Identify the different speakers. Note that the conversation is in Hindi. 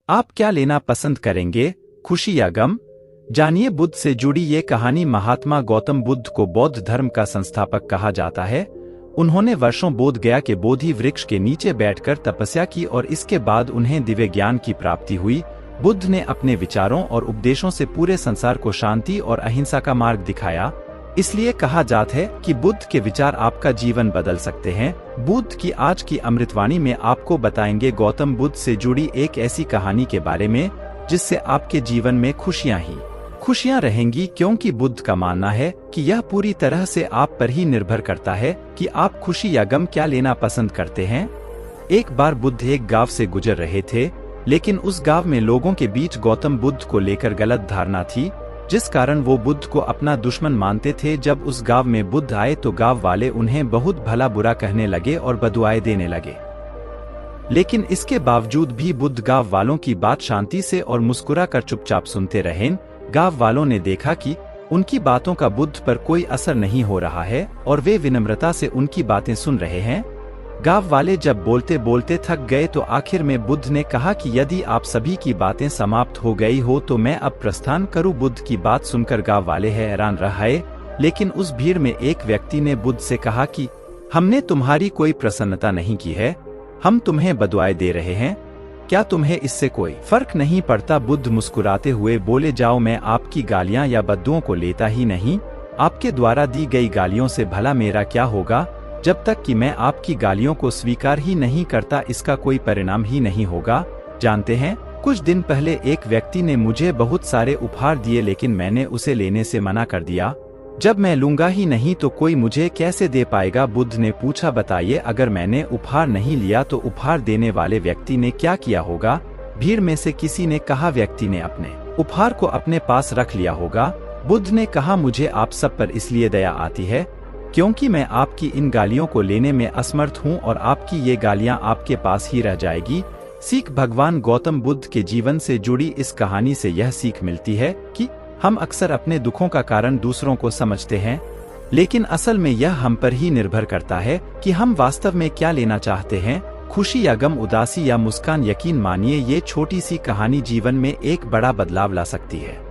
Speaker 1: आप क्या लेना पसंद करेंगे, खुशी या गम? जानिए, बुद्ध से जुड़ी ये कहानी। महात्मा गौतम बुद्ध को बौद्ध धर्म का संस्थापक कहा जाता है। उन्होंने वर्षों बोध गया के बोधि वृक्ष के नीचे बैठकर तपस्या की और इसके बाद उन्हें दिव्य ज्ञान की प्राप्ति हुई। बुद्ध ने अपने विचारों और उपदेशों से पूरे संसार को शांति और अहिंसा का मार्ग दिखाया। इसलिए कहा जाता है कि बुद्ध के विचार आपका जीवन बदल सकते हैं। बुद्ध की आज की अमृतवाणी में आपको बताएंगे गौतम बुद्ध से जुड़ी एक ऐसी कहानी के बारे में जिससे आपके जीवन में खुशियां ही खुशियां रहेंगी, क्योंकि बुद्ध का मानना है कि यह पूरी तरह से आप पर ही निर्भर करता है कि आप खुशी या गम क्या लेना पसंद करते हैं। एक बार बुद्ध एक गांव से गुजर रहे थे, लेकिन उस गांव में लोगों के बीच गौतम बुद्ध को लेकर गलत धारणा थी, जिस कारण वो बुद्ध को अपना दुश्मन मानते थे। जब उस गांव में बुद्ध आए तो गांव वाले उन्हें बहुत भला बुरा कहने लगे और बदुआएं देने लगे। लेकिन इसके बावजूद भी बुद्ध गांव वालों की बात शांति से और मुस्कुरा कर चुपचाप सुनते रहे। गांव वालों ने देखा कि उनकी बातों का बुद्ध पर कोई असर नहीं हो रहा है और वे विनम्रता से उनकी बातें सुन रहे हैं। गांव वाले जब बोलते बोलते थक गए तो आखिर में बुद्ध ने कहा कि यदि आप सभी की बातें समाप्त हो गई हो तो मैं अब प्रस्थान करूं। बुद्ध की बात सुनकर गांव वाले हैरान रहे, लेकिन उस भीड़ में एक व्यक्ति ने बुद्ध से कहा कि हमने तुम्हारी कोई प्रसन्नता नहीं की है, हम तुम्हें बदुआएं दे रहे हैं, क्या तुम्हें इससे कोई फर्क नहीं पड़ता? बुद्ध मुस्कुराते हुए बोले, जाओ, मैं आपकी गालियां या बद्दुओं को लेता ही नहीं। आपके द्वारा दी गई गालियों से भला मेरा क्या होगा? जब तक कि मैं आपकी गालियों को स्वीकार ही नहीं करता, इसका कोई परिणाम ही नहीं होगा। जानते हैं, कुछ दिन पहले एक व्यक्ति ने मुझे बहुत सारे उपहार दिए, लेकिन मैंने उसे लेने से मना कर दिया। जब मैं लूंगा ही नहीं तो कोई मुझे कैसे दे पाएगा? बुद्ध ने पूछा, बताइए, अगर मैंने उपहार नहीं लिया तो उपहार देने वाले व्यक्ति ने क्या किया होगा? भीड़ में से किसी ने कहा, व्यक्ति ने अपने उपहार को अपने पास रख लिया होगा। बुद्ध ने कहा, मुझे आप सब पर इसलिए दया आती है क्योंकि मैं आपकी इन गालियों को लेने में असमर्थ हूं और आपकी ये गालियां आपके पास ही रह जाएगी। सीख भगवान गौतम बुद्ध के जीवन से जुड़ी इस कहानी से यह सीख मिलती है कि हम अक्सर अपने दुखों का कारण दूसरों को समझते हैं, लेकिन असल में यह हम पर ही निर्भर करता है कि हम वास्तव में क्या लेना चाहते हैं, खुशी या गम, उदासी या मुस्कान। यकीन मानिए, ये छोटी सी कहानी जीवन में एक बड़ा बदलाव ला सकती है।